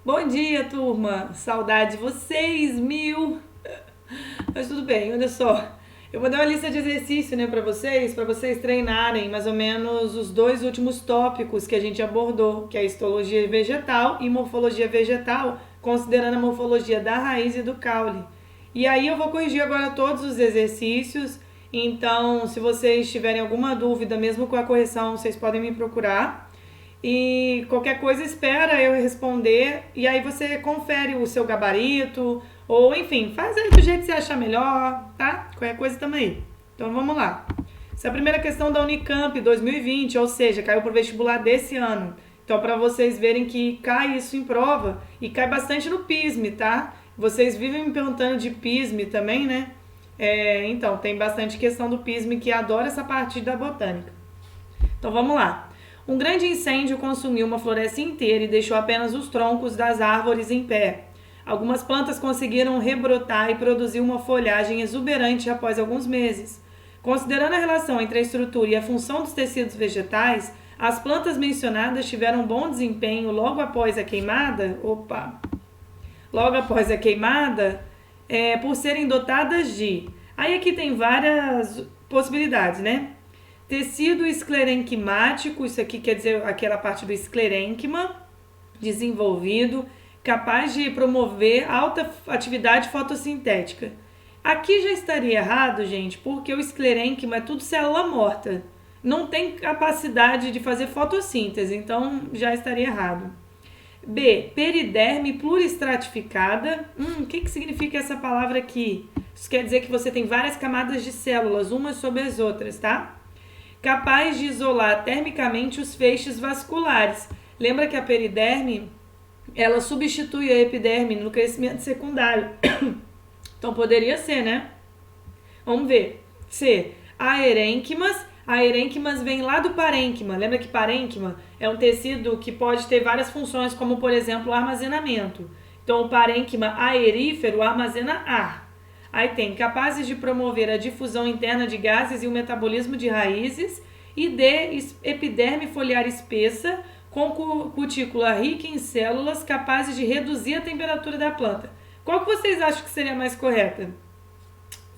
Bom dia, turma! Saudade de vocês, mil! Mas tudo bem, olha só. Eu vou dar uma lista de exercício, né, para vocês treinarem mais ou menos os dois últimos tópicos que a gente abordou, que é a histologia vegetal e morfologia vegetal, considerando a morfologia da raiz e do caule. E aí eu vou corrigir agora todos os exercícios, então se vocês tiverem alguma dúvida, mesmo com a correção, vocês podem me procurar. E qualquer coisa espera eu responder e aí você confere o seu gabarito ou enfim, faz aí do jeito que você achar melhor, tá? Qualquer coisa também. Então vamos lá. Essa é a primeira questão da Unicamp 2020, ou seja, caiu pro vestibular desse ano. Então para vocês verem que cai isso em prova e cai bastante no PISM, tá? Vocês vivem me perguntando de PISM também, né? Então tem bastante questão do PISM que adora essa parte da botânica. Então vamos lá. Um grande incêndio consumiu uma floresta inteira e deixou apenas os troncos das árvores em pé. Algumas plantas conseguiram rebrotar e produzir uma folhagem exuberante após alguns meses. Considerando a relação entre a estrutura e a função dos tecidos vegetais, as plantas mencionadas tiveram bom desempenho logo após a queimada. Por serem dotadas de. Aí aqui tem várias possibilidades, né? Tecido esclerenquimático, isso aqui quer dizer aquela parte do esclerênquima, desenvolvido, capaz de promover alta atividade fotossintética. Aqui já estaria errado, gente, porque o esclerênquima é tudo célula morta. Não tem capacidade de fazer fotossíntese, então já estaria errado. B. Periderme pluristratificada. O que significa essa palavra aqui? Isso quer dizer que você tem várias camadas de células, umas sobre as outras, tá? Capaz de isolar termicamente os feixes vasculares. Lembra que a periderme, ela substitui a epiderme no crescimento secundário. Então poderia ser, né? Vamos ver. C. Aerênquimas. Aerênquimas vem lá do parênquima. Lembra que parênquima é um tecido que pode ter várias funções, como por exemplo o armazenamento. Então o parênquima aerífero armazena ar. Aí tem capazes de promover a difusão interna de gases e o metabolismo de raízes. E D, epiderme foliar espessa, com cutícula rica em células, capazes de reduzir a temperatura da planta. Qual que vocês acham que seria mais correta?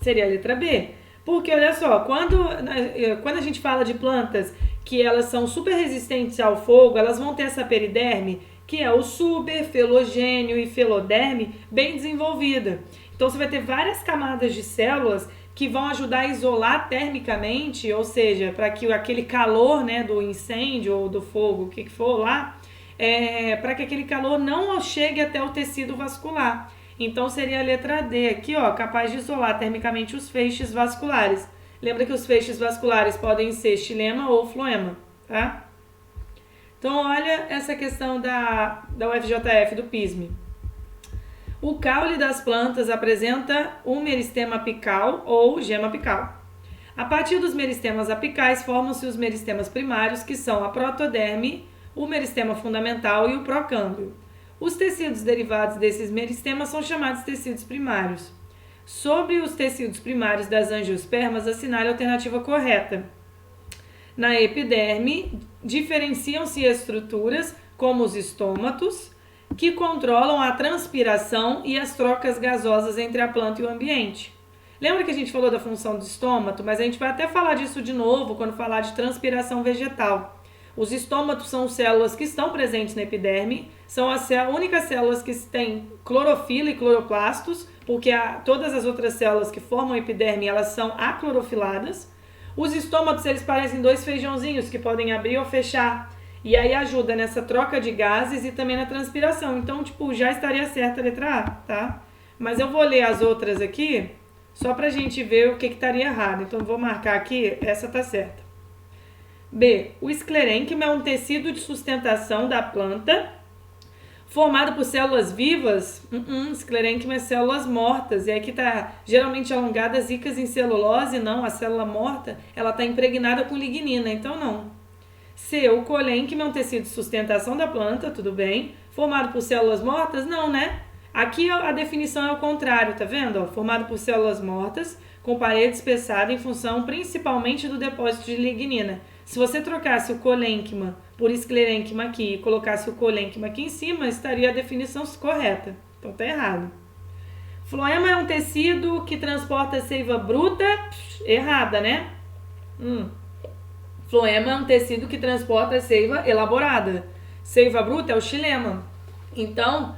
Seria a letra B. Porque, olha só, quando a gente fala de plantas que elas são super resistentes ao fogo, elas vão ter essa periderme, que é o suber, felogênio e feloderme, bem desenvolvida. Então, você vai ter várias camadas de células que vão ajudar a isolar termicamente, ou seja, para que aquele calor, né, do incêndio ou do fogo, o que for lá, para que aquele calor não chegue até o tecido vascular. Então, seria a letra D aqui, ó, capaz de isolar termicamente os feixes vasculares. Lembra que os feixes vasculares podem ser xilema ou floema, tá? Então, olha essa questão da UFJF, do PISM. O caule das plantas apresenta um meristema apical ou gema apical. A partir dos meristemas apicais formam-se os meristemas primários, que são a protoderme, o meristema fundamental e o procâmbio. Os tecidos derivados desses meristemas são chamados tecidos primários. Sobre os tecidos primários das angiospermas, assinale a alternativa correta. Na epiderme, diferenciam-se estruturas como os estômatos, que controlam a transpiração e as trocas gasosas entre a planta e o ambiente. Lembra que a gente falou da função do estômato? Mas a gente vai até falar disso de novo quando falar de transpiração vegetal. Os estômatos são células que estão presentes na epiderme, são as únicas células que têm clorofila e cloroplastos, porque todas as outras células que formam a epiderme, elas são aclorofiladas. Os estômatos, eles parecem dois feijãozinhos que podem abrir ou fechar. E aí ajuda nessa troca de gases e também na transpiração. Então, já estaria certa a letra A, tá? Mas eu vou ler as outras aqui, só pra gente ver o que estaria errado. Então, vou marcar aqui, essa tá certa. B. O esclerênquima é um tecido de sustentação da planta formado por células vivas. Esclerênquima é células mortas. E aqui tá geralmente alongadas, ricas em celulose. Não, a célula morta, ela tá impregnada com lignina, então não. C. O colênquima é um tecido de sustentação da planta, tudo bem. Formado por células mortas? Não, né? Aqui a definição é o contrário, tá vendo? Formado por células mortas, com parede espessada em função principalmente do depósito de lignina. Se você trocasse o colênquima por esclerênquima aqui e colocasse o colênquima aqui em cima, estaria a definição correta. Então tá errado. Floema é um tecido que transporta seiva bruta. Errada, né? Floema é um tecido que transporta seiva elaborada. Seiva bruta é o xilema. Então,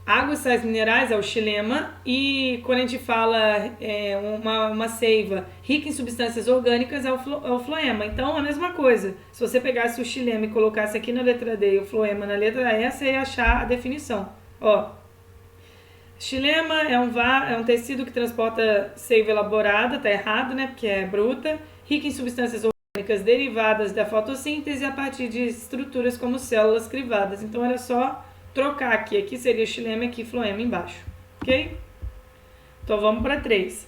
água e sais minerais é o xilema. E quando a gente fala uma seiva rica em substâncias orgânicas é o floema. Então, a mesma coisa. Se você pegasse o xilema e colocasse aqui na letra D e o floema na letra E, você ia achar a definição. Ó, xilema é um tecido que transporta seiva elaborada, tá errado, né? Porque é bruta, rica em substâncias orgânicas derivadas da fotossíntese a partir de estruturas como células crivadas. Então era só trocar aqui. Aqui seria xilema e aqui floema embaixo. Ok? Então vamos para 3.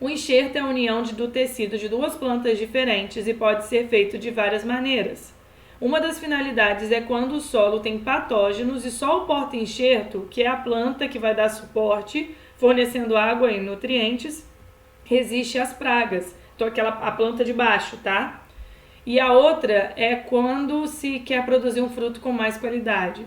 O enxerto é a união do tecido de duas plantas diferentes e pode ser feito de várias maneiras. Uma das finalidades é quando o solo tem patógenos e só o porta-enxerto, que é a planta que vai dar suporte, fornecendo água e nutrientes, resiste às pragas. Então, a planta de baixo, tá? E a outra é quando se quer produzir um fruto com mais qualidade.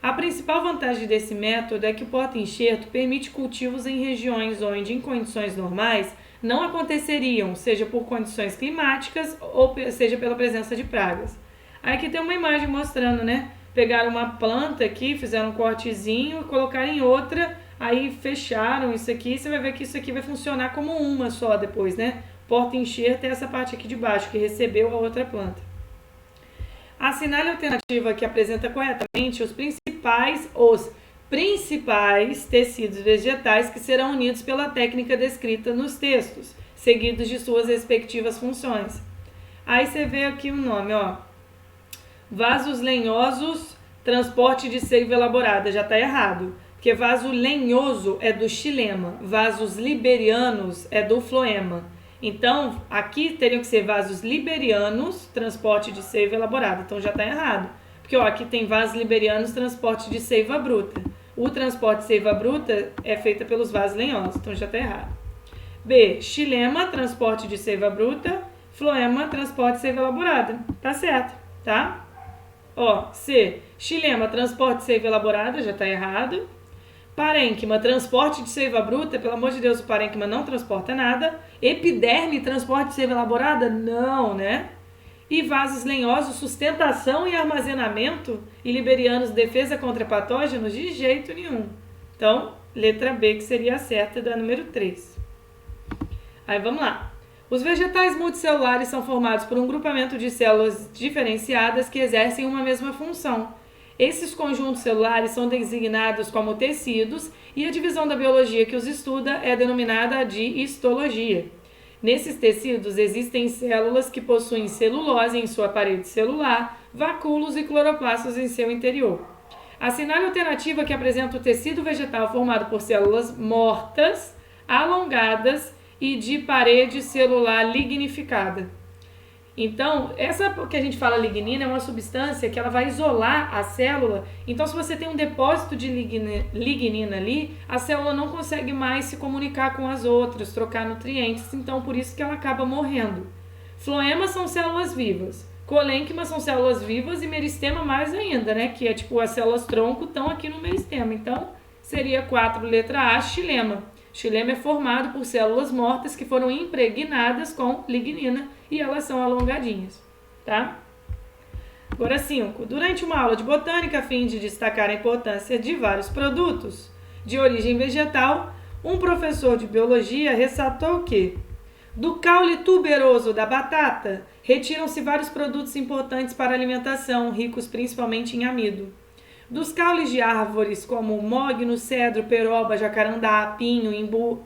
A principal vantagem desse método é que o porta-enxerto permite cultivos em regiões onde, em condições normais, não aconteceriam, seja por condições climáticas ou seja pela presença de pragas. Aí aqui tem uma imagem mostrando, né? Pegaram uma planta aqui, fizeram um cortezinho, colocaram em outra, aí fecharam isso aqui. Você vai ver que isso aqui vai funcionar como uma só depois, né? Porta-enxerto é essa parte aqui de baixo, que recebeu a outra planta. Assinale a alternativa que apresenta corretamente os principais tecidos vegetais que serão unidos pela técnica descrita nos textos, seguidos de suas respectivas funções. Aí você vê aqui o nome, ó. Vasos lenhosos, transporte de seiva elaborada. Já está errado, porque vaso lenhoso é do xilema, vasos liberianos é do floema. Então, aqui teriam que ser vasos liberianos, transporte de seiva elaborada. Então, já está errado, porque ó, aqui tem vasos liberianos, transporte de seiva bruta. O transporte de seiva bruta é feita pelos vasos lenhosos, então já está errado. B, xilema, transporte de seiva bruta, floema, transporte de seiva elaborada. Tá certo, tá? Ó, C, xilema, transporte de seiva elaborada, já está errado. Parênquima, transporte de seiva bruta, pelo amor de Deus, o parênquima não transporta nada. Epiderme, transporte de seiva elaborada, não, né? E vasos lenhosos, sustentação e armazenamento, e liberianos, defesa contra patógenos, de jeito nenhum. Então, letra B, que seria a certa da número 3. Aí, vamos lá. Os vegetais multicelulares são formados por um grupamento de células diferenciadas que exercem uma mesma função. Esses conjuntos celulares são designados como tecidos e a divisão da biologia que os estuda é denominada de histologia. Nesses tecidos existem células que possuem celulose em sua parede celular, vacúolos e cloroplastos em seu interior. Assinale a alternativa que apresenta o tecido vegetal formado por células mortas, alongadas e de parede celular lignificada. Então, essa que a gente fala lignina é uma substância que ela vai isolar a célula. Então, se você tem um depósito de lignina ali, a célula não consegue mais se comunicar com as outras, trocar nutrientes. Então, por isso que ela acaba morrendo. Floema são células vivas. Colênquima são células vivas e meristema mais ainda, né? Que é tipo as células tronco estão aqui no meristema. Então, seria 4, letra A, xilema. Xilema é formado por células mortas que foram impregnadas com lignina e elas são alongadinhas, tá? Agora 5. Durante uma aula de botânica, a fim de destacar a importância de vários produtos de origem vegetal, um professor de biologia ressaltou que do caule tuberoso da batata retiram-se vários produtos importantes para a alimentação, ricos principalmente em amido. Dos caules de árvores como mogno, cedro, peroba, jacarandá, pinho,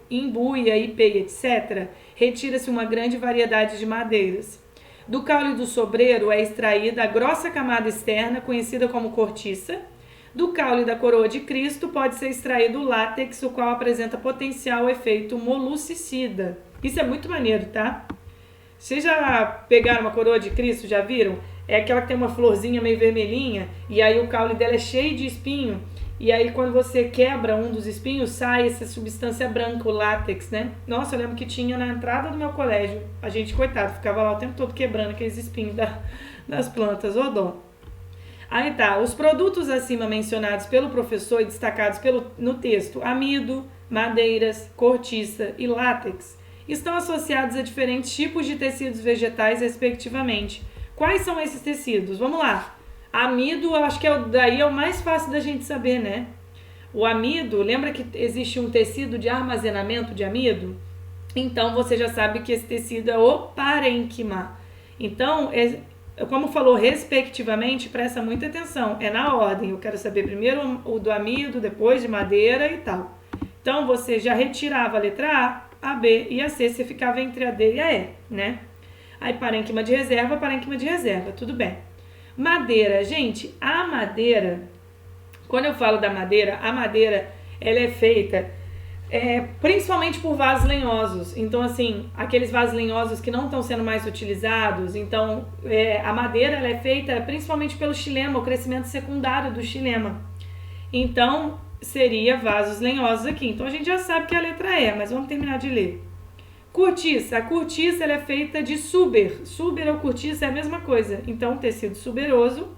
imbuia, ipê, etc., retira-se uma grande variedade de madeiras. Do caule do sobreiro é extraída a grossa camada externa, conhecida como cortiça. Do caule da coroa de Cristo pode ser extraído o látex, o qual apresenta potencial efeito moluscicida. Isso é muito maneiro, tá? Vocês já pegaram uma coroa de Cristo, já viram? É aquela que tem uma florzinha meio vermelhinha e aí o caule dela é cheio de espinho E aí, quando você quebra um dos espinhos, sai essa substância branca, o látex, né? Nossa, eu lembro que tinha na entrada do meu colégio. A gente, coitado, ficava lá o tempo todo quebrando aqueles espinhos das plantas. Ô dó. Aí tá, os produtos acima mencionados pelo professor e destacados no texto, amido, madeiras, cortiça e látex, estão associados a diferentes tipos de tecidos vegetais, respectivamente. Quais são esses tecidos? Vamos lá. Amido, eu acho que daí é o mais fácil da gente saber, né? O amido, lembra que existe um tecido de armazenamento de amido? Então, você já sabe que esse tecido é o parênquima. Então, como falou respectivamente, presta muita atenção. É na ordem. Eu quero saber primeiro o do amido, depois de madeira e tal. Então, você já retirava a letra A, B e a C. Você ficava entre a D e a E, né? Aí, parênquima de reserva, tudo bem. Madeira, gente, a madeira, quando eu falo da madeira, a madeira, ela é feita principalmente por vasos lenhosos. Então, assim, aqueles vasos lenhosos que não estão sendo mais utilizados. Então, a madeira, ela é feita principalmente pelo xilema, o crescimento secundário do xilema. Então, seria vasos lenhosos aqui. Então, a gente já sabe que a letra E, mas vamos terminar de ler. Cortiça. A cortiça ela é feita de suber. Suber ou cortiça é a mesma coisa. Então, tecido suberoso.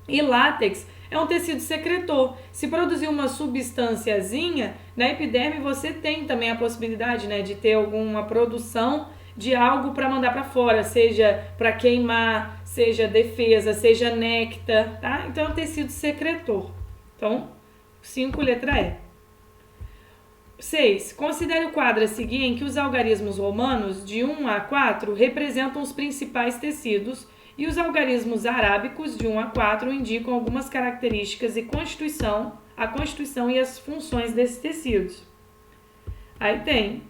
E látex é um tecido secretor. Se produzir uma substânciazinha, na epiderme você tem também a possibilidade, né, de ter alguma produção de algo para mandar para fora, seja para queimar, seja defesa, seja néctar, tá? Então, é um tecido secretor. Então, 5, letra E. 6. Considere o quadro a seguir em que os algarismos romanos, de 1 a 4, representam os principais tecidos e os algarismos arábicos, de 1 a 4, indicam algumas características e a constituição e as funções desses tecidos. Aí tem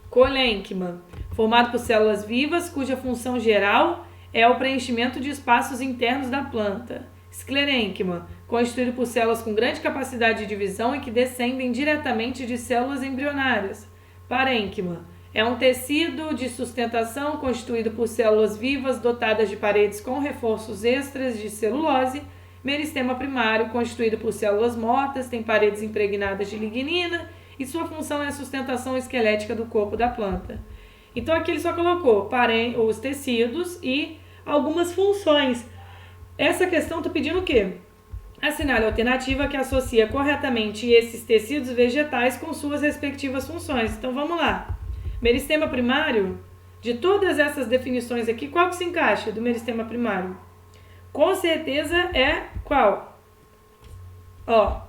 colênquima, formado por células vivas, cuja função geral é o preenchimento de espaços internos da planta. Esclerênquima, constituído por células com grande capacidade de divisão e que descendem diretamente de células embrionárias. Parênquima, é um tecido de sustentação constituído por células vivas dotadas de paredes com reforços extras de celulose. Meristema primário, constituído por células mortas, tem paredes impregnadas de lignina e sua função é a sustentação esquelética do corpo da planta. Então aqui ele só colocou os tecidos e algumas funções. Essa questão está pedindo o quê? Assinale a alternativa que associa corretamente esses tecidos vegetais com suas respectivas funções. Então vamos lá. Meristema primário, de todas essas definições aqui, qual que se encaixa do meristema primário? Com certeza é qual?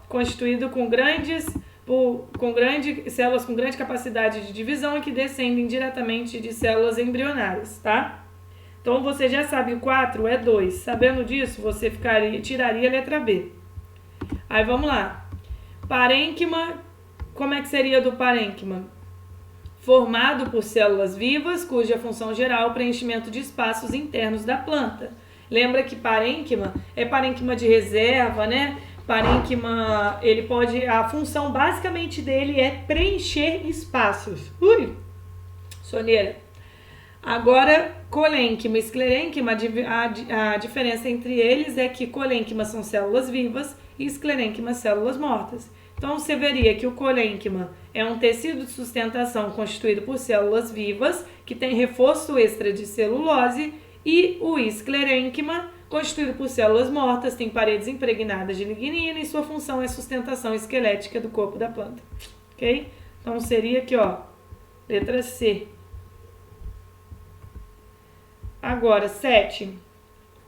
Constituído com células com grande capacidade de divisão e que descendem diretamente de células embrionárias, tá? Então, você já sabe, o 4 é 2. Sabendo disso, você tiraria a letra B. Aí, vamos lá. Parênquima, como é que seria do parênquima? Formado por células vivas, cuja função geral é o preenchimento de espaços internos da planta. Lembra que parênquima é parênquima de reserva, né? Parênquima, a função basicamente dele é preencher espaços. Soneira. Agora, colênquima e esclerênquima, a diferença entre eles é que colênquima são células vivas e esclerênquima células mortas. Então, você veria que o colênquima é um tecido de sustentação constituído por células vivas, que tem reforço extra de celulose, e o esclerênquima, constituído por células mortas, tem paredes impregnadas de lignina e sua função é sustentação esquelética do corpo da planta. Ok? Então, seria aqui, letra C. Agora, 7.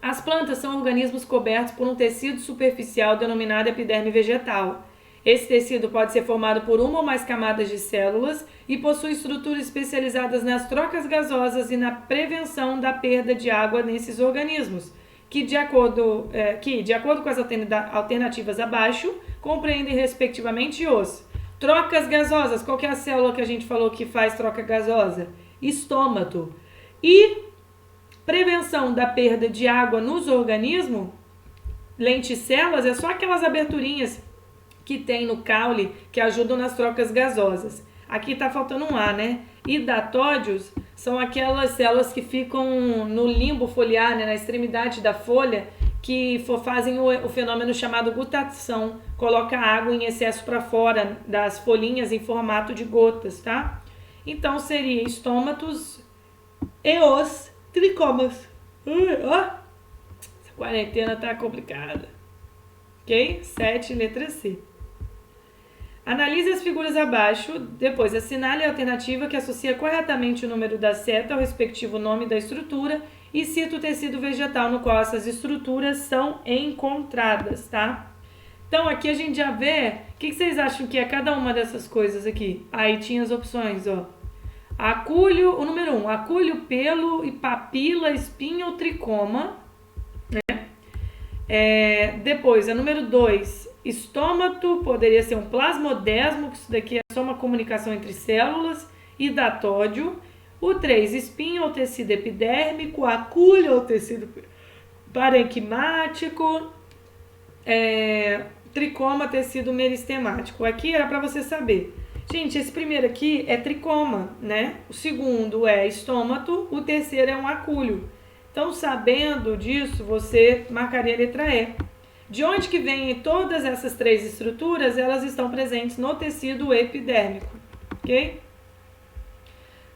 As plantas são organismos cobertos por um tecido superficial denominado epiderme vegetal. Esse tecido pode ser formado por uma ou mais camadas de células e possui estruturas especializadas nas trocas gasosas e na prevenção da perda de água nesses organismos, que de acordo com as alternativas abaixo, compreendem respectivamente os trocas gasosas. Qual que é a célula que a gente falou que faz troca gasosa? Estômato. E prevenção da perda de água nos organismos, lenticelas, é só aquelas aberturinhas que tem no caule que ajudam nas trocas gasosas. Aqui tá faltando um A, né? Hidatódios são aquelas células que ficam no limbo foliar, né, na extremidade da folha, fazem o fenômeno chamado gutação, coloca a água em excesso para fora das folhinhas em formato de gotas, tá? Então seria estômatos e os tricomas. Ó, essa quarentena tá complicada. Ok? 7, letra C. Analise as figuras abaixo, depois assinale a alternativa que associa corretamente o número da seta ao respectivo nome da estrutura e cita o tecido vegetal no qual essas estruturas são encontradas, tá? Então aqui a gente já vê, o que vocês acham que é cada uma dessas coisas aqui? Aí tinha as opções, ó. Acúlio, o número 1, acúlio, pelo e papila, espinho ou tricoma. Depois, a número 2, estômato, poderia ser um plasmodesmo, que isso daqui é só uma comunicação entre células, e datódio. O 3, espinho ou tecido epidérmico, acúlio ou tecido parenquimático, tricoma, tecido meristemático. Aqui era para você saber. Gente, esse primeiro aqui é tricoma, né? O segundo é estômato, o terceiro é um acúlio. Então, sabendo disso, você marcaria a letra E. De onde que vêm todas essas três estruturas? Elas estão presentes no tecido epidérmico, ok?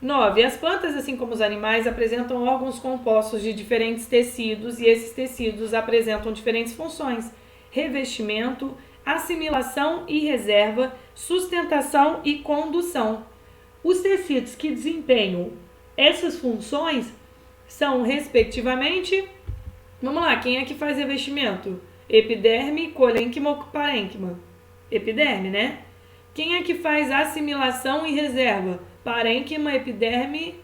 9. As plantas, assim como os animais, apresentam órgãos compostos de diferentes tecidos e esses tecidos apresentam diferentes funções: revestimento, assimilação e reserva, sustentação e condução. Os tecidos que desempenham essas funções são, respectivamente, vamos lá, quem é que faz revestimento? Epiderme, colênquima ou parênquima? Epiderme, né? Quem é que faz assimilação e reserva? Parênquima, epiderme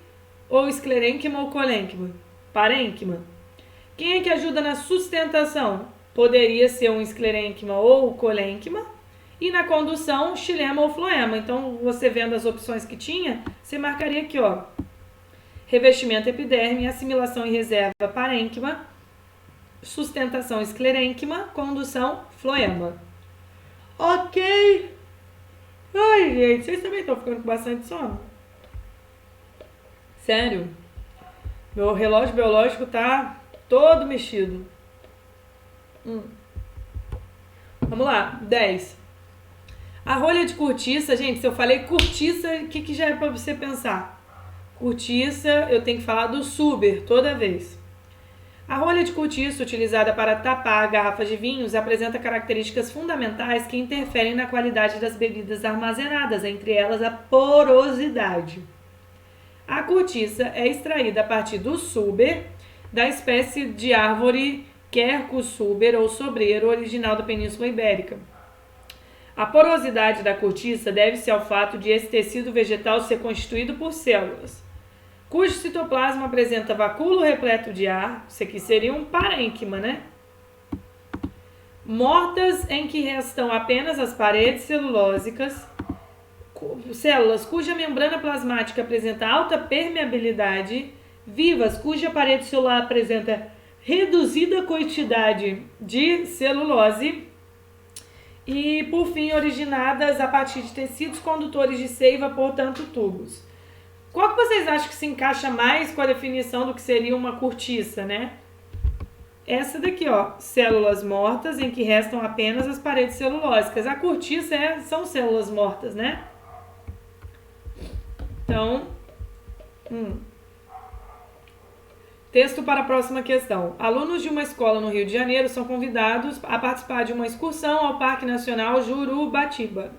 ou esclerênquima ou colênquima? Parênquima. Quem é que ajuda na sustentação? Poderia ser um esclerênquima ou colênquima. E na condução, xilema ou floema. Então, você vendo as opções que tinha, você marcaria aqui, ó. Revestimento epiderme, assimilação e reserva parênquima, sustentação esclerênquima, condução floema. Ok. Ai, gente, vocês também estão ficando com bastante sono? Sério? Meu relógio biológico tá todo mexido. Vamos lá, 10. A rolha de cortiça, gente, se eu falei cortiça, o que já é para você pensar? Cortiça, eu tenho que falar do Suber toda vez. A rolha de cortiça, utilizada para tapar garrafas de vinhos, apresenta características fundamentais que interferem na qualidade das bebidas armazenadas, entre elas a porosidade. A cortiça é extraída a partir do Suber, da espécie de árvore Quercus suber ou sobreiro, original da Península Ibérica. A porosidade da cortiça deve-se ao fato de esse tecido vegetal ser constituído por células, cujo citoplasma apresenta vacúolo repleto de ar, isso aqui seria um parênquima, né? Mortas em que restam apenas as paredes celulósicas, células cuja membrana plasmática apresenta alta permeabilidade, vivas cuja parede celular apresenta reduzida quantidade de celulose e, por fim, originadas a partir de tecidos condutores de seiva, portanto, tubos. Qual que vocês acham que se encaixa mais com a definição do que seria uma cortiça, né? Essa daqui, ó, células mortas em que restam apenas as paredes celulósicas. A cortiça são células mortas, né? Então, texto para a próxima questão. Alunos de uma escola no Rio de Janeiro são convidados a participar de uma excursão ao Parque Nacional Jurubatiba.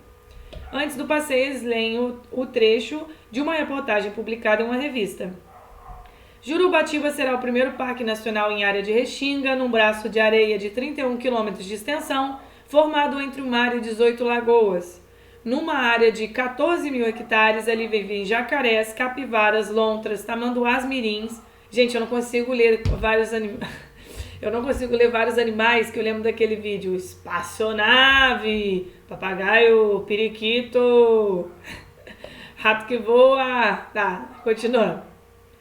Antes do passeio, eles leem o trecho de uma reportagem publicada em uma revista. Jurubatiba será o primeiro parque nacional em área de restinga, num braço de areia de 31 km de extensão, formado entre o mar e 18 lagoas. Numa área de 14 mil hectares, ali vivem jacarés, capivaras, lontras, tamanduás mirins. Gente, eu não consigo ler vários animais que eu lembro daquele vídeo. Espaçonave, papagaio, periquito, rato que voa. Tá, continuando.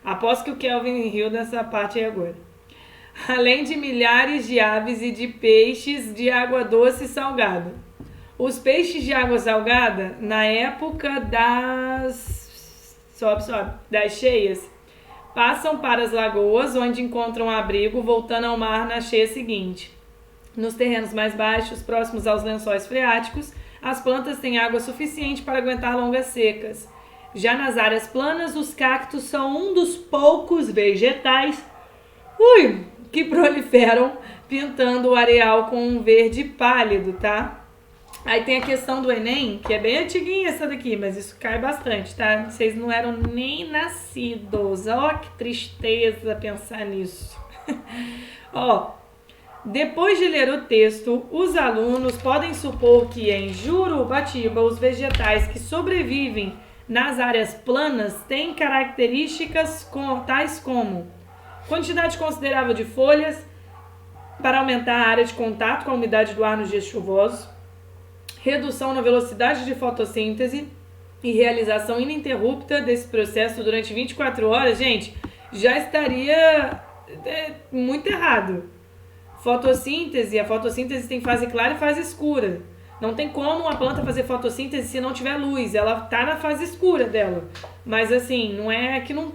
Aposto que o Kelvin riu nessa parte aí agora. Além de milhares de aves e de peixes de água doce e salgada. Os peixes de água salgada, na época das cheias, Passam para as lagoas, onde encontram abrigo, voltando ao mar na cheia seguinte. Nos terrenos mais baixos, próximos aos lençóis freáticos, as plantas têm água suficiente para aguentar longas secas. Já nas áreas planas, os cactos são um dos poucos vegetais que proliferam pintando o areal com um verde pálido, tá? Aí tem a questão do Enem, que é bem antiguinha essa daqui, mas isso cai bastante, tá? Vocês não eram nem nascidos. Ó, que tristeza pensar nisso. Ó, depois de ler o texto, os alunos podem supor que em Jurubatiba os vegetais que sobrevivem nas áreas planas têm características tais como quantidade considerável de folhas para aumentar a área de contato com a umidade do ar nos dias chuvosos, redução na velocidade de fotossíntese e realização ininterrupta desse processo durante 24 horas, gente, já estaria muito errado. A fotossíntese tem fase clara e fase escura. Não tem como a planta fazer fotossíntese se não tiver luz, ela tá na fase escura dela. Mas assim, não é que não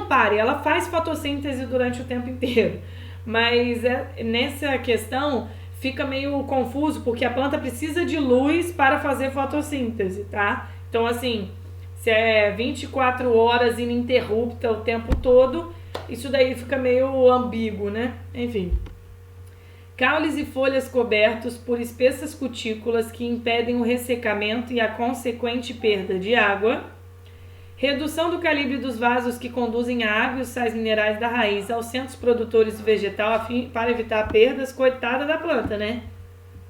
pare, ela faz fotossíntese durante o tempo inteiro. Mas nessa questão fica meio confuso, porque a planta precisa de luz para fazer fotossíntese, tá? Então, assim, se é 24 horas ininterrupta o tempo todo, isso daí fica meio ambíguo, né? Enfim. Caules e folhas cobertos por espessas cutículas que impedem o ressecamento e a consequente perda de água. Redução do calibre dos vasos que conduzem a água e os sais minerais da raiz aos centros produtores do vegetal para evitar perdas. Coitada da planta, né?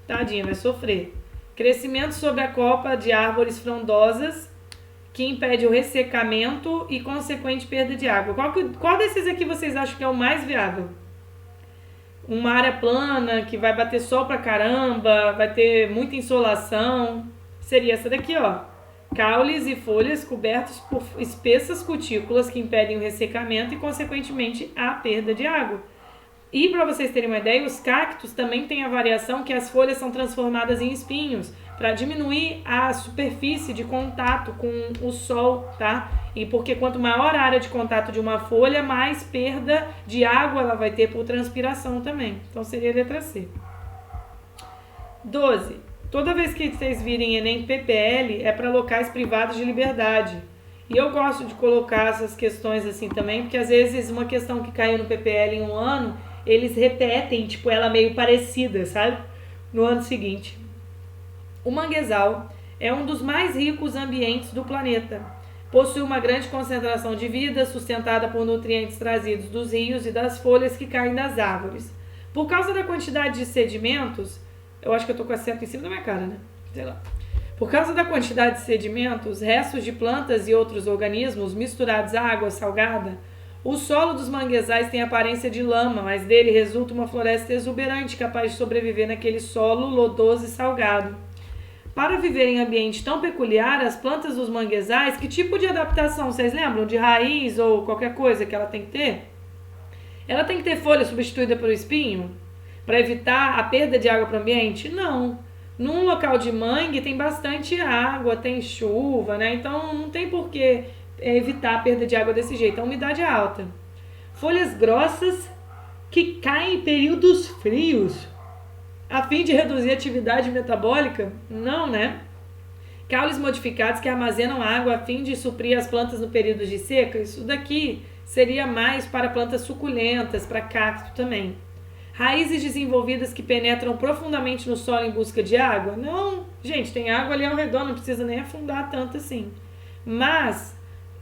Tadinha, vai sofrer. Crescimento sobre a copa de árvores frondosas que impede o ressecamento e consequente perda de água. Qual desses aqui vocês acham que é o mais viável? Uma área plana que vai bater sol pra caramba, vai ter muita insolação. Seria essa daqui, ó. Caules e folhas cobertos por espessas cutículas que impedem o ressecamento e, consequentemente, a perda de água. E, para vocês terem uma ideia, os cactos também têm a variação que as folhas são transformadas em espinhos para diminuir a superfície de contato com o sol, tá? E porque quanto maior a área de contato de uma folha, mais perda de água ela vai ter por transpiração também. Então, seria a letra C. 12. Toda vez que vocês virem Enem PPL, é para locais privados de liberdade. E eu gosto de colocar essas questões assim também, porque às vezes uma questão que caiu no PPL em um ano, eles repetem, tipo, ela meio parecida, sabe? No ano seguinte. O manguezal é um dos mais ricos ambientes do planeta. Possui uma grande concentração de vida, sustentada por nutrientes trazidos dos rios e das folhas que caem das árvores. Por causa da quantidade de sedimentos, eu acho que eu tô com acento em cima da minha cara, né? Sei lá. Por causa da quantidade de sedimentos, restos de plantas e outros organismos misturados à água salgada, o solo dos manguezais tem aparência de lama, mas dele resulta uma floresta exuberante capaz de sobreviver naquele solo lodoso e salgado. Para viver em ambiente tão peculiar, as plantas dos manguezais, que tipo de adaptação, vocês lembram? De raiz ou qualquer coisa que ela tem que ter? Ela tem que ter folha substituída por espinho? Para evitar a perda de água para o ambiente? Não. Num local de mangue tem bastante água, tem chuva, né? Então não tem por que evitar a perda de água desse jeito. A umidade é alta. Folhas grossas que caem em períodos frios, a fim de reduzir a atividade metabólica? Não, né? Caules modificados que armazenam água a fim de suprir as plantas no período de seca? Isso daqui seria mais para plantas suculentas, para cacto também. Raízes desenvolvidas que penetram profundamente no solo em busca de água? Não, gente, tem água ali ao redor, não precisa nem afundar tanto assim. Mas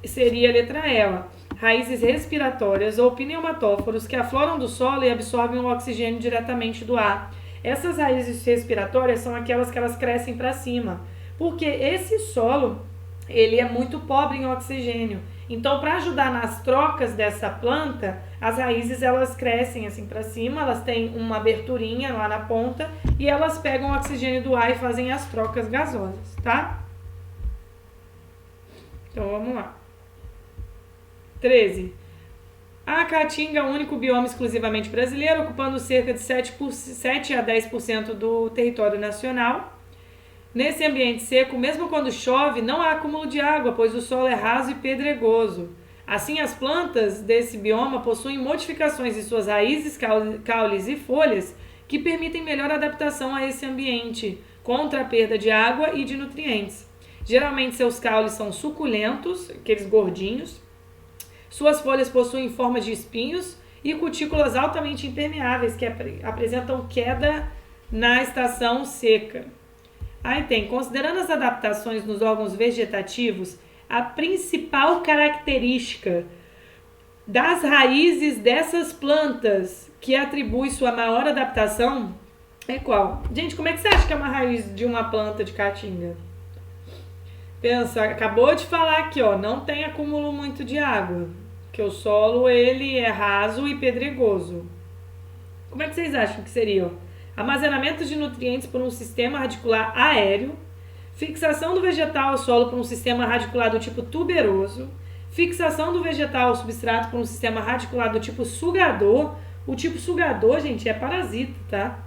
seria a letra E, ó. Raízes respiratórias ou pneumatóforos que afloram do solo e absorvem o oxigênio diretamente do ar. Essas raízes respiratórias são aquelas que elas crescem para cima, porque esse solo ele é muito pobre em oxigênio. Então, para ajudar nas trocas dessa planta, as raízes elas crescem assim para cima, elas têm uma aberturinha lá na ponta e elas pegam o oxigênio do ar e fazem as trocas gasosas, tá? Então, vamos lá. 13. A caatinga é o único bioma exclusivamente brasileiro, ocupando cerca de 7 a 10% do território nacional. Nesse ambiente seco, mesmo quando chove, não há acúmulo de água, pois o solo é raso e pedregoso. Assim, as plantas desse bioma possuem modificações em suas raízes, caules e folhas que permitem melhor adaptação a esse ambiente, contra a perda de água e de nutrientes. Geralmente, seus caules são suculentos, aqueles gordinhos. Suas folhas possuem formas de espinhos e cutículas altamente impermeáveis que apresentam queda na estação seca. Aí tem, considerando as adaptações nos órgãos vegetativos, a principal característica das raízes dessas plantas que atribui sua maior adaptação é qual? Gente, como é que você acha que é uma raiz de uma planta de caatinga? Pensa, acabou de falar aqui, ó, não tem acúmulo muito de água, que o solo ele é raso e pedregoso. Como é que vocês acham que seria? Armazenamento de nutrientes por um sistema radicular aéreo, fixação do vegetal ao solo por um sistema radicular do tipo tuberoso, fixação do vegetal ao substrato por um sistema radicular do tipo sugador. O tipo sugador, gente, é parasita, tá?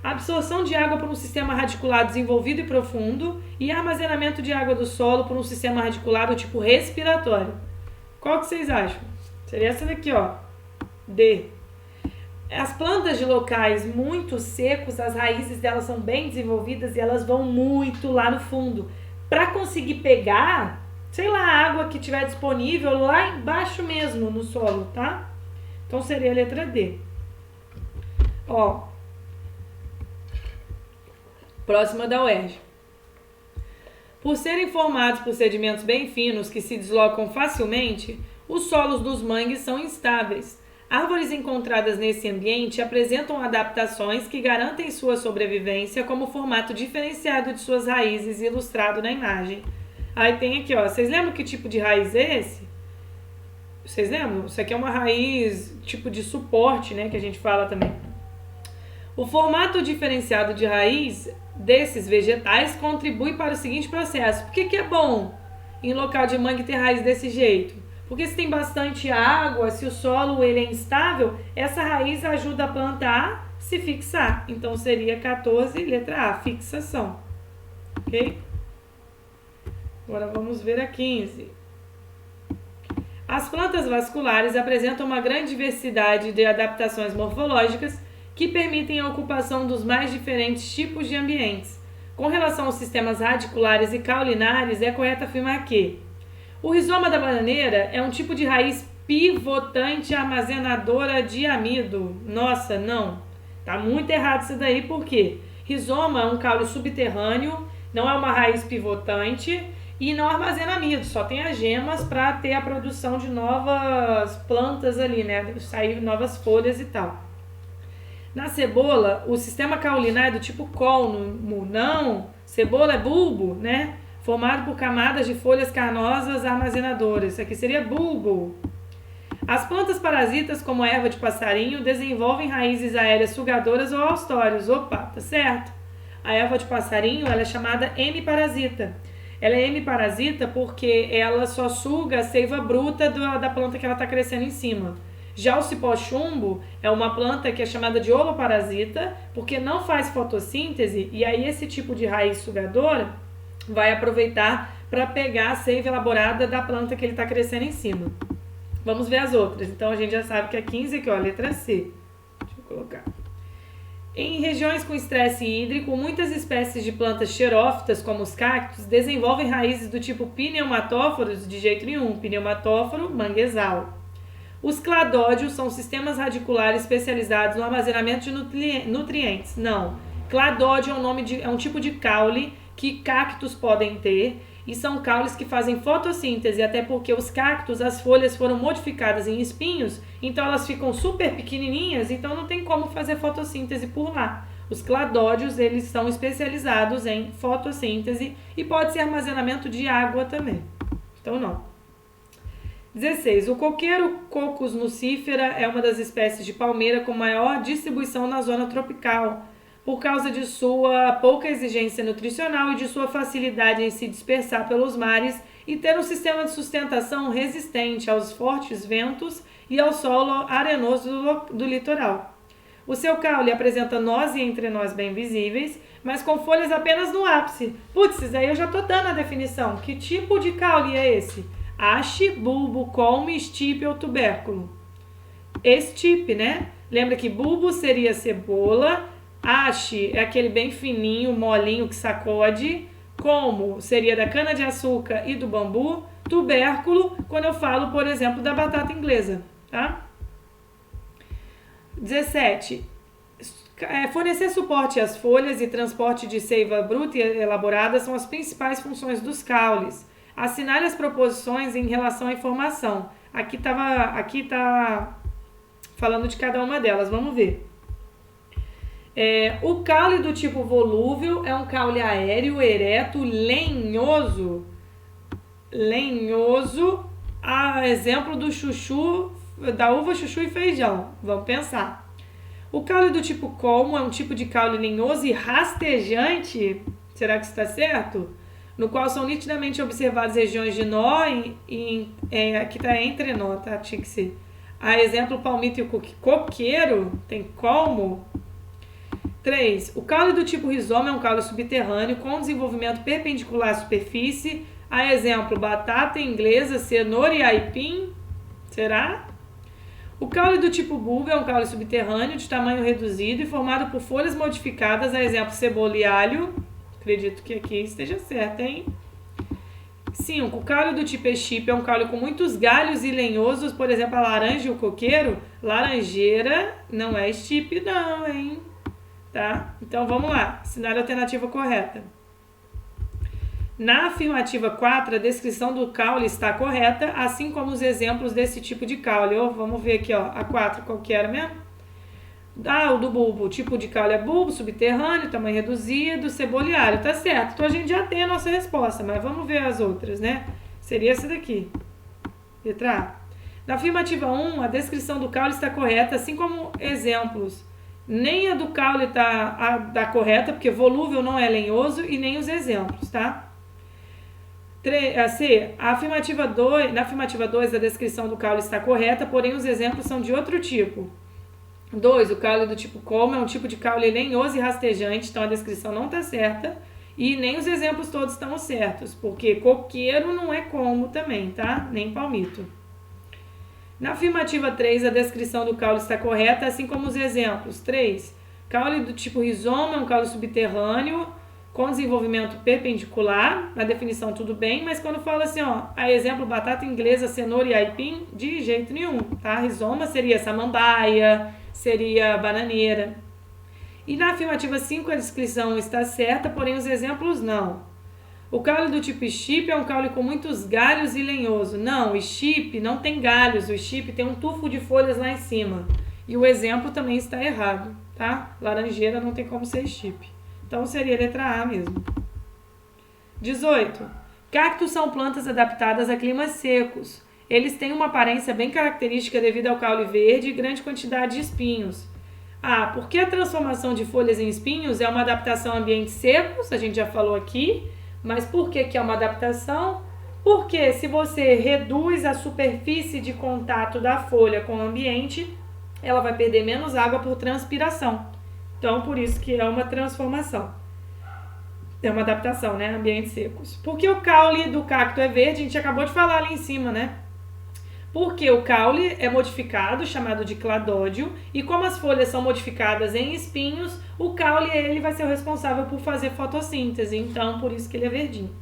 Absorção de água por um sistema radicular desenvolvido e profundo e armazenamento de água do solo por um sistema radicular do tipo respiratório. Qual que vocês acham? Seria essa daqui, ó. D. As plantas de locais muito secos, as raízes delas são bem desenvolvidas e elas vão muito lá no fundo. Para conseguir pegar, sei lá, a água que tiver disponível lá embaixo mesmo no solo, tá? Então seria a letra D. Ó. Próxima da UERJ. Por serem formados por sedimentos bem finos que se deslocam facilmente, os solos dos mangues são instáveis. Árvores encontradas nesse ambiente apresentam adaptações que garantem sua sobrevivência como formato diferenciado de suas raízes, ilustrado na imagem. Aí tem aqui, ó, vocês lembram que tipo de raiz é esse? Vocês lembram? Isso aqui é uma raiz tipo de suporte, né, que a gente fala também. O formato diferenciado de raiz desses vegetais contribui para o seguinte processo. Por que é bom em local de mangue ter raiz desse jeito? Porque se tem bastante água, se o solo ele é instável, essa raiz ajuda a planta a se fixar. Então seria 14, letra A, fixação. Ok? Agora vamos ver a 15. As plantas vasculares apresentam uma grande diversidade de adaptações morfológicas que permitem a ocupação dos mais diferentes tipos de ambientes. Com relação aos sistemas radiculares e caulinares, é correto afirmar que o rizoma da bananeira é um tipo de raiz pivotante armazenadora de amido. Nossa, não. Tá muito errado isso daí, por quê? Rizoma é um caule subterrâneo, não é uma raiz pivotante e não armazena amido, só tem as gemas para ter a produção de novas plantas ali, né? Sair novas folhas e tal. Na cebola, o sistema caulinar é do tipo colmo, não. Cebola é bulbo, né? Formado por camadas de folhas carnosas armazenadoras. Isso aqui seria bulbo. As plantas parasitas, como a erva de passarinho, desenvolvem raízes aéreas sugadoras ou austórios. Opa, tá certo. A erva de passarinho ela é chamada hemiparasita. Ela é hemiparasita porque ela só suga a seiva bruta da planta que ela está crescendo em cima. Já o cipó-chumbo é uma planta que é chamada de holoparasita porque não faz fotossíntese e aí esse tipo de raiz sugadora vai aproveitar para pegar a seiva elaborada da planta que ele está crescendo em cima. Vamos ver as outras. Então, a gente já sabe que a 15 aqui, ó, a letra C. Deixa eu colocar. Em regiões com estresse hídrico, muitas espécies de plantas xerófitas, como os cactos, desenvolvem raízes do tipo pneumatóforos de jeito nenhum. Pneumatóforo, manguezal. Os cladódios são sistemas radiculares especializados no armazenamento de nutrientes. Não. Cladódio é um tipo de caule que cactos podem ter e são caules que fazem fotossíntese, até porque os cactos, as folhas foram modificadas em espinhos, então elas ficam super pequenininhas, então não tem como fazer fotossíntese por lá. Os cladódios, eles são especializados em fotossíntese e pode ser armazenamento de água também. Então não. 16. O coqueiro Cocos nucifera é uma das espécies de palmeira com maior distribuição na zona tropical, por causa de sua pouca exigência nutricional e de sua facilidade em se dispersar pelos mares e ter um sistema de sustentação resistente aos fortes ventos e ao solo arenoso do litoral. O seu caule apresenta nós e entrenós bem visíveis, mas com folhas apenas no ápice. Putz, aí eu já estou dando a definição. Que tipo de caule é esse? haste, bulbo, colme, estipe ou tubérculo. Estipe, né? Lembra que bulbo seria cebola, haste é aquele bem fininho, molinho que sacode, colmo seria da cana-de-açúcar e do bambu, tubérculo, quando eu falo, por exemplo, da batata inglesa, tá? 17. Fornecer suporte às folhas e transporte de seiva bruta e elaborada são as principais funções dos caules. Assinale as proposições em relação à informação. Aqui tá falando de cada uma delas, vamos ver. O caule do tipo volúvel é um caule aéreo, ereto, lenhoso, a exemplo do chuchu, da uva, chuchu e feijão. Vamos pensar. O caule do tipo colmo é um tipo de caule lenhoso e rastejante, será que está certo? No qual são nitidamente observadas regiões de nó aqui está entre nó, tá? Tinha que ser. A exemplo, o palmito e o coqueiro, tem colmo. 3. O caule do tipo rizoma é um caule subterrâneo com desenvolvimento perpendicular à superfície. A exemplo, batata inglesa, cenoura e aipim. Será? O caule do tipo bulbo é um caule subterrâneo de tamanho reduzido e formado por folhas modificadas. A exemplo, cebola e alho. Acredito que aqui esteja certo, hein? 5. O caule do tipo estipe é um caule com muitos galhos e lenhosos, por exemplo, a laranja e o coqueiro. Laranjeira não é estipe não, hein? Tá? Então, vamos lá. Assinar a alternativa correta. Na afirmativa 4, a descrição do caule está correta, assim como os exemplos desse tipo de caule. Vamos ver aqui, ó, a 4, qual que era mesmo? O do bulbo, o tipo de caule é bulbo, subterrâneo, tamanho reduzido, cebola e alho. Tá certo, então a gente já tem a nossa resposta, mas vamos ver as outras, né? Seria essa daqui. Letra A. Na afirmativa 1, a descrição do caule está correta, assim como exemplos. Nem a do caule tá correta, porque volúvel não é lenhoso, e nem os exemplos, tá? C. Na afirmativa 2, a descrição do caule está correta, porém os exemplos são de outro tipo. 2. O caule do tipo colmo é um tipo de caule lenhoso e rastejante, então a descrição não está certa. E nem os exemplos todos estão certos, porque coqueiro não é colmo também, tá? Nem palmito. Na afirmativa 3, a descrição do caule está correta, assim como os exemplos. 3. Caule do tipo rizoma é um caule subterrâneo com desenvolvimento perpendicular. Na definição tudo bem, mas quando fala assim, ó, a exemplo, batata inglesa, cenoura e aipim, de jeito nenhum, tá? Rizoma seria samambaia, seria bananeira. E na afirmativa 5, a descrição está certa, porém os exemplos não. O caule do tipo estipe é um caule com muitos galhos e lenhoso. Não, o estipe não tem galhos, o estipe tem um tufo de folhas lá em cima. E o exemplo também está errado, tá? Laranjeira não tem como ser estipe. Então seria a letra A mesmo. 18. Cactos são plantas adaptadas a climas secos. Eles têm uma aparência bem característica devido ao caule verde e grande quantidade de espinhos. Porque a transformação de folhas em espinhos é uma adaptação a ambientes secos, a gente já falou aqui. Mas por que é uma adaptação? Porque se você reduz a superfície de contato da folha com o ambiente, ela vai perder menos água por transpiração. Então, por isso que é uma transformação. É uma adaptação, né? Ambientes secos. Por que o caule do cacto é verde? A gente acabou de falar ali em cima, né? Porque o caule é modificado, chamado de cladódio, e como as folhas são modificadas em espinhos, o caule ele vai ser o responsável por fazer fotossíntese, então por isso que ele é verdinho.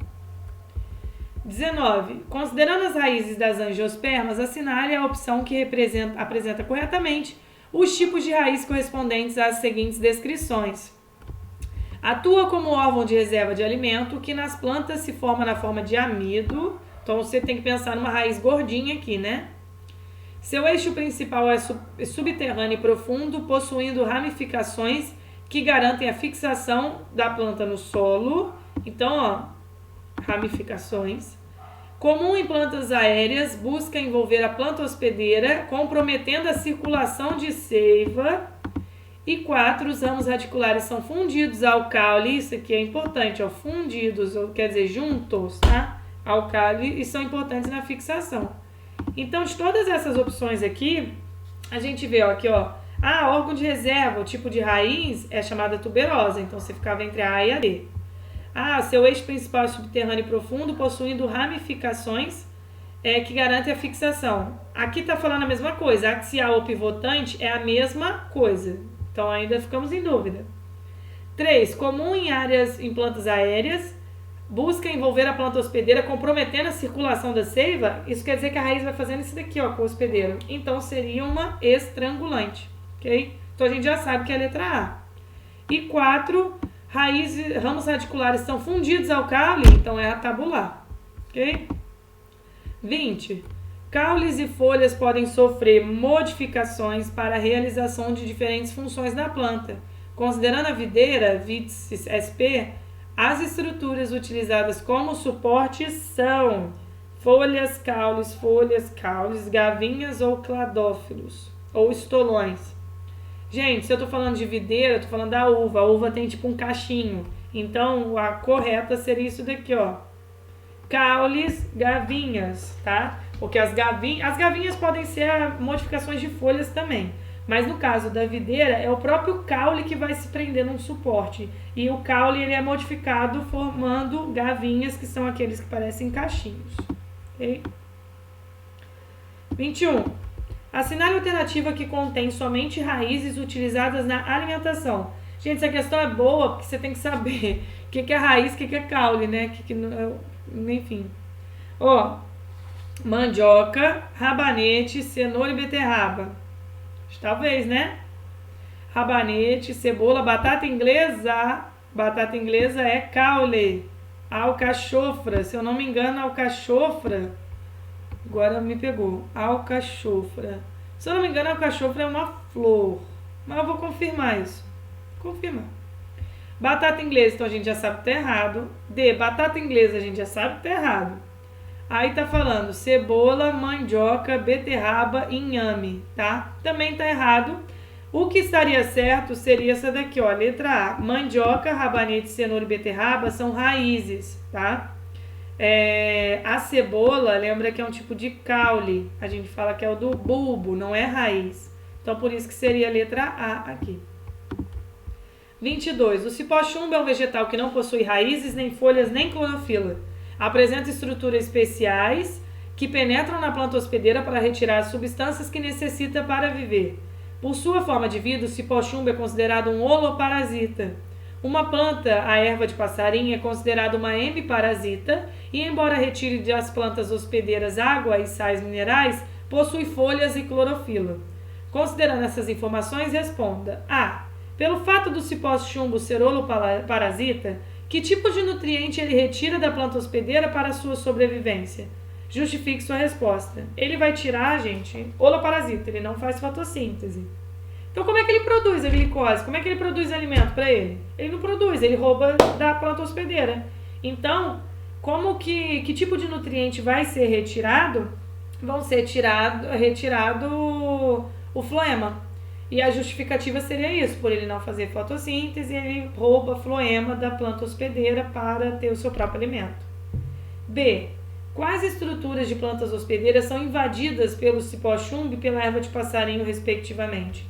19. Considerando as raízes das angiospermas, assinale a opção que apresenta corretamente os tipos de raiz correspondentes às seguintes descrições. Atua como órgão de reserva de alimento, que nas plantas se forma na forma de amido. Então, você tem que pensar numa raiz gordinha aqui, né? Seu eixo principal é subterrâneo e profundo, possuindo ramificações que garantem a fixação da planta no solo. Então, ó, ramificações. Comum em plantas aéreas, busca envolver a planta hospedeira, comprometendo a circulação de seiva. E 4, os ramos radiculares são fundidos ao caule. Isso aqui é importante, ó, fundidos, quer dizer, juntos, tá? Ao caule e são importantes na fixação. Então, de todas essas opções aqui, a gente vê ó, aqui, ó, órgão de reserva, o tipo de raiz é chamada tuberosa, então você ficava entre a A e a D. Seu eixo principal é subterrâneo e profundo, possuindo ramificações, que garante a fixação. Aqui está falando a mesma coisa, axial ou pivotante é a mesma coisa. Então ainda ficamos em dúvida. 3. Comum em plantas aéreas, busca envolver a planta hospedeira comprometendo a circulação da seiva. Isso quer dizer que a raiz vai fazendo isso daqui, ó, com o hospedeiro. Então seria uma estrangulante, ok? Então a gente já sabe que é a letra A. E 4. Ramos radiculares estão fundidos ao caule, então é a tabular, ok? 20. Caules e folhas podem sofrer modificações para a realização de diferentes funções na planta. Considerando a videira, Vitis sp, as estruturas utilizadas como suporte são folhas, caules, gavinhas ou cladófilos, ou estolões. Gente, se eu tô falando de videira, eu tô falando da uva. A uva tem tipo um cachinho. Então, a correta seria isso daqui, ó. Caules, gavinhas, tá? Porque as gavinhas podem ser modificações de folhas também. Mas no caso da videira, é o próprio caule que vai se prender num suporte. E o caule ele é modificado formando gavinhas, que são aqueles que parecem cachinhos. Ok? 21. Assinale a alternativa que contém somente raízes utilizadas na alimentação. Gente, essa questão é boa porque você tem que saber o que é raiz, o que é caule, né? Enfim. Ó, mandioca, rabanete, cenoura e beterraba. Talvez, né? Rabanete, cebola, batata inglesa. Batata inglesa é caule. Alcachofra, se eu não me engano, alcachofra. Agora me pegou. Alcachofra. Se eu não me engano, alcachofra é uma flor. Mas eu vou confirmar isso. Confirma. Batata inglesa, então a gente já sabe que tá errado. D, batata inglesa, a gente já sabe que tá errado. Aí tá falando cebola, mandioca, beterraba e inhame, tá? Também tá errado. O que estaria certo seria essa daqui, ó, letra A. Mandioca, rabanete, cenoura e beterraba são raízes, tá? A cebola, lembra que é um tipo de caule. A gente fala que é o do bulbo, não é raiz. Então, por isso que seria a letra A aqui. 22. O cipó-chumbo é um vegetal que não possui raízes, nem folhas, nem clorofila. Apresenta estruturas especiais que penetram na planta hospedeira para retirar as substâncias que necessita para viver. Por sua forma de vida, o cipó-chumbo é considerado um holoparasita. Uma planta, a erva de passarinho, é considerada uma hemiparasita e, embora retire das plantas hospedeiras água e sais minerais, possui folhas e clorofila. Considerando essas informações, responda: A. Pelo fato do cipó-chumbo ser holoparasita, que tipo de nutriente ele retira da planta hospedeira para a sua sobrevivência? Justifique sua resposta. Ele vai tirar, gente, holoparasita, ele não faz fotossíntese. Então, como é que ele produz a glicose? Como é que ele produz alimento para ele? Ele não produz, ele rouba da planta hospedeira. Então, que tipo de nutriente vai ser retirado? Vão ser retirado o floema. E a justificativa seria isso, por ele não fazer fotossíntese, ele rouba floema da planta hospedeira para ter o seu próprio alimento. B. Quais estruturas de plantas hospedeiras são invadidas pelo cipó-chumbo e pela erva de passarinho, respectivamente?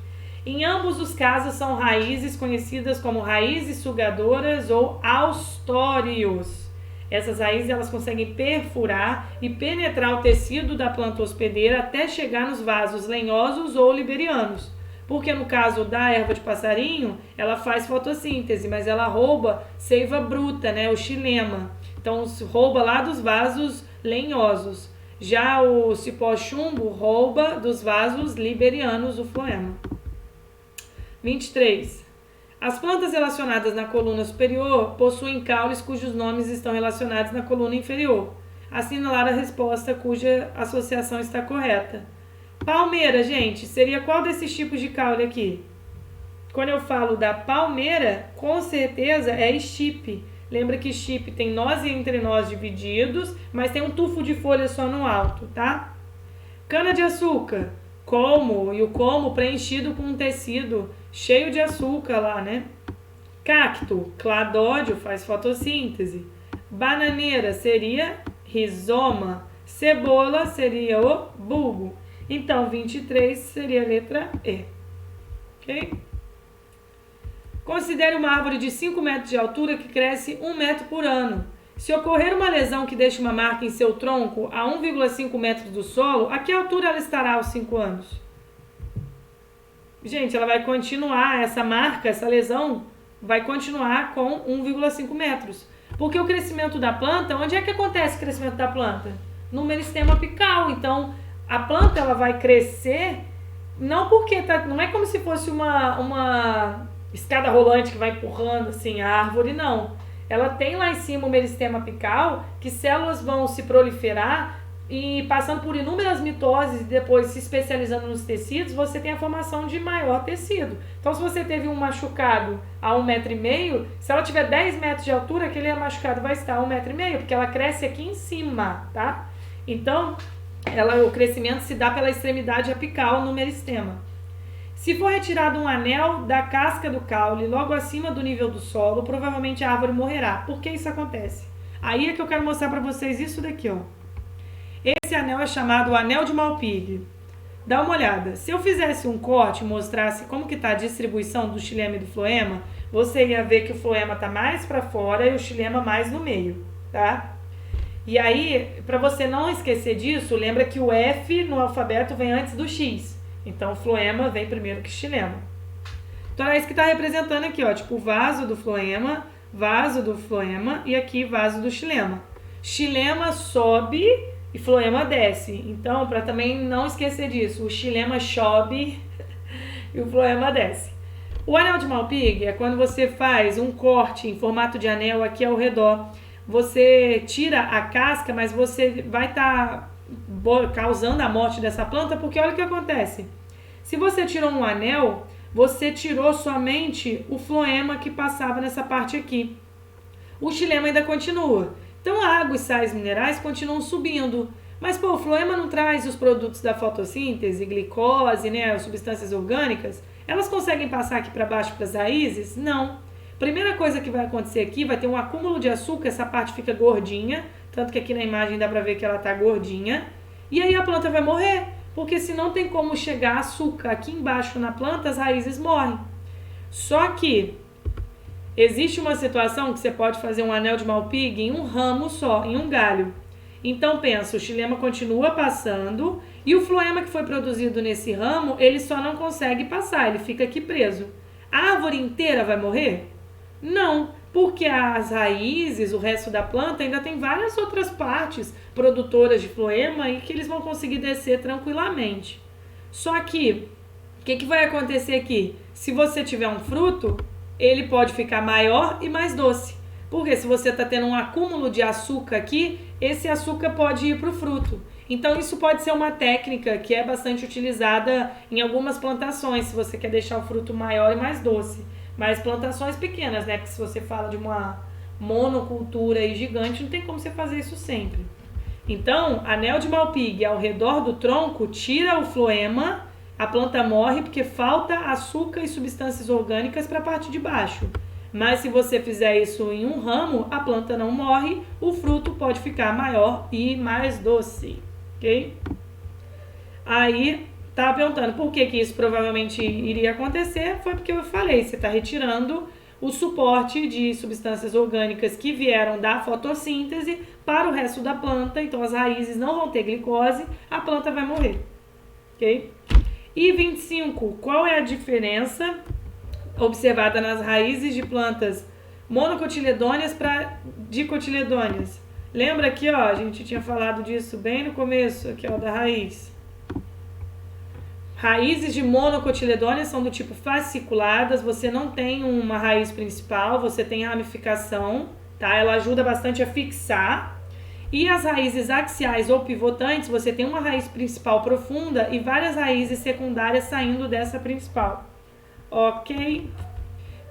Em ambos os casos são raízes conhecidas como raízes sugadoras ou austórios. Essas raízes elas conseguem perfurar e penetrar o tecido da planta hospedeira até chegar nos vasos lenhosos ou liberianos. Porque no caso da erva de passarinho, ela faz fotossíntese, mas ela rouba seiva bruta, né, o xilema. Então rouba lá dos vasos lenhosos. Já o cipó-chumbo rouba dos vasos liberianos o floema. 23. As plantas relacionadas na coluna superior possuem caules cujos nomes estão relacionados na coluna inferior. Assinalar a resposta cuja associação está correta. Palmeira, gente, seria qual desses tipos de caule aqui? Quando eu falo da palmeira, com certeza é estipe. Lembra que estipe tem nós e entrenós divididos, mas tem um tufo de folha só no alto, tá? Cana-de-açúcar, colmo, e o colmo preenchido com um tecido cheio de açúcar lá, né? Cacto, cladódio, faz fotossíntese. Bananeira seria rizoma. Cebola seria o bulbo. Então, 23 seria a letra E. Ok? Considere uma árvore de 5 metros de altura que cresce 1 metro por ano. Se ocorrer uma lesão que deixe uma marca em seu tronco a 1,5 metros do solo, a que altura ela estará aos 5 anos? Gente, ela vai continuar, essa marca, essa lesão, vai continuar com 1,5 metros. Porque o crescimento da planta, onde é que acontece o crescimento da planta? No meristema apical. Então, a planta ela vai crescer, não porque não é como se fosse uma escada rolante que vai empurrando assim a árvore, não. Ela tem lá em cima o meristema apical, que células vão se proliferar e passando por inúmeras mitoses e depois se especializando nos tecidos, você tem a formação de maior tecido. Então, se você teve um machucado a 1,5 m, se ela tiver 10 metros de altura, aquele machucado vai estar a 1,5 m, porque ela cresce aqui em cima, tá? Então, o crescimento se dá pela extremidade apical no meristema. Se for retirado um anel da casca do caule logo acima do nível do solo, provavelmente a árvore morrerá. Por que isso acontece? Aí é que eu quero mostrar para vocês isso daqui, ó. Esse anel é chamado o anel de Malpighi. Dá uma olhada. Se eu fizesse um corte e mostrasse como que está a distribuição do xilema e do floema, você ia ver que o floema está mais para fora e o xilema mais no meio, tá? E aí, para você não esquecer disso, lembra que o F no alfabeto vem antes do X. Então, o floema vem primeiro que o xilema. Então, é isso que está representando aqui, ó. Tipo, vaso do floema e aqui vaso do xilema. Xilema sobe e floema desce. Então, para também não esquecer disso, o xilema sobe e o floema desce. O anel de Malpighi é quando você faz um corte em formato de anel aqui ao redor. Você tira a casca, mas você vai estar causando a morte dessa planta, porque olha o que acontece. Se você tirou um anel, você tirou somente o floema que passava nessa parte aqui. O xilema ainda continua. Então, a água e sais minerais continuam subindo. Mas, pô, o floema não traz os produtos da fotossíntese, glicose, né, as substâncias orgânicas? Elas conseguem passar aqui para baixo para as raízes? Não. Primeira coisa que vai acontecer aqui, vai ter um acúmulo de açúcar, essa parte fica gordinha, tanto que aqui na imagem dá para ver que ela tá gordinha. E aí a planta vai morrer, porque se não tem como chegar açúcar aqui embaixo na planta, as raízes morrem. Só que existe uma situação que você pode fazer um anel de Malpighi em um ramo só, em um galho. Então pensa, o xilema continua passando e o floema que foi produzido nesse ramo, ele só não consegue passar, ele fica aqui preso. A árvore inteira vai morrer? Não, porque as raízes, o resto da planta, ainda tem várias outras partes produtoras de floema e que eles vão conseguir descer tranquilamente. Só que, o que vai acontecer aqui? Se você tiver um fruto, ele pode ficar maior e mais doce. Porque se você está tendo um acúmulo de açúcar aqui, esse açúcar pode ir para o fruto. Então, isso pode ser uma técnica que é bastante utilizada em algumas plantações, se você quer deixar o fruto maior e mais doce. Mas plantações pequenas, né? Porque se você fala de uma monocultura aí gigante, não tem como você fazer isso sempre. Então, anel de Malpighi ao redor do tronco tira o floema, a planta morre porque falta açúcar e substâncias orgânicas para a parte de baixo. Mas se você fizer isso em um ramo, a planta não morre, o fruto pode ficar maior e mais doce, ok? Aí, estava perguntando por que isso provavelmente iria acontecer, foi porque eu falei, você está retirando o suporte de substâncias orgânicas que vieram da fotossíntese para o resto da planta, então as raízes não vão ter glicose, a planta vai morrer, ok? E 25, qual é a diferença observada nas raízes de plantas monocotiledôneas para dicotiledôneas? Lembra aqui, ó, a gente tinha falado disso bem no começo, aqui ó, da raiz. Raízes de monocotiledôneas são do tipo fasciculadas, você não tem uma raiz principal, você tem ramificação, tá? Ela ajuda bastante a fixar. E as raízes axiais ou pivotantes, você tem uma raiz principal profunda e várias raízes secundárias saindo dessa principal. Ok?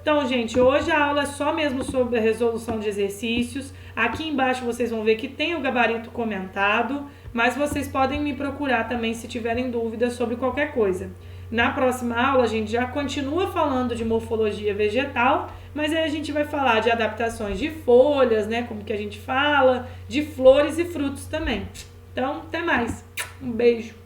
Então, gente, hoje a aula é só mesmo sobre a resolução de exercícios. Aqui embaixo vocês vão ver que tem o gabarito comentado, mas vocês podem me procurar também se tiverem dúvidas sobre qualquer coisa. Na próxima aula a gente já continua falando de morfologia vegetal, mas aí a gente vai falar de adaptações de folhas, né, como que a gente fala, de flores e frutos também. Então, até mais. Um beijo.